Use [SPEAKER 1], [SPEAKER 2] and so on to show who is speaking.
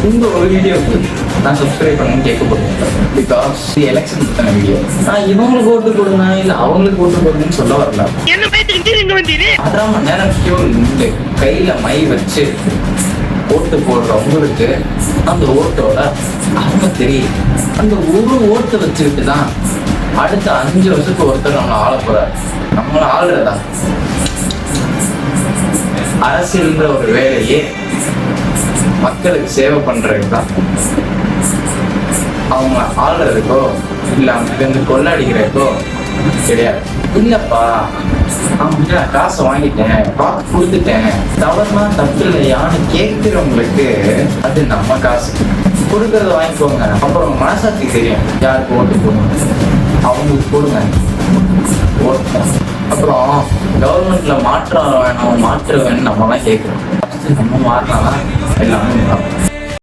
[SPEAKER 1] இந்த ஒரு வீடியோக்கு நான் சப்ஸ்கிரைப் பண்ணணும்னு கேட்க போறேன். பிகாஸ் எலெக்ஷன் பத்தின வீடியோ. நான் இவங்களுக்கு ஓட்டு கொடுங்க இல்ல அவங்களுக்கு ஓட்டு கொடுங்கன்னு சொல்ல வரல. அதான் மணி நேரம் இந்த கையில மை வச்சு ஓட்டு போடுறவங்களுக்கு அந்த ஓட்டோட அருமை தெரியும். அந்த ஒரு ஓட்டை வச்சுக்கிட்டு தான் அடுத்த 5 வருஷத்துக்கு ஒருத்தர் நம்மளை ஆள போறாரு. நம்மளை ஆளுறதா அரசியல்ன்ற ஒரு வேலையே மக்களுக்கு சேவை பண்றதுக்கு தான். அவங்க ஆளுறதுக்கோ இல்ல அவங்க கொள்ளடிக்கிறதுக்கோ கிடையாது. இல்லப்பா அவங்ககிட்ட நான் காசை வாங்கிட்டேன், வாக்கு கொடுத்துட்டேன், தவறுனா தப்பு இல்லையான்னு கேட்கிறவங்களுக்கு அது நம்ம காசு கொடுக்கறத வாங்கிக்கோங்க. அப்புறம் மனசாட்சி தெரியும் யாருக்கு ஓட்டு போடணும், அவங்களுக்கு போடுங்க ஓட்டு. அப்புறம் கவர்மெண்ட்ல மாற்றம் வேணும் மாற்ற வேணும் நம்மலாம் கேட்கிறோம். நம்ம மாறினாதான் எல்லாமே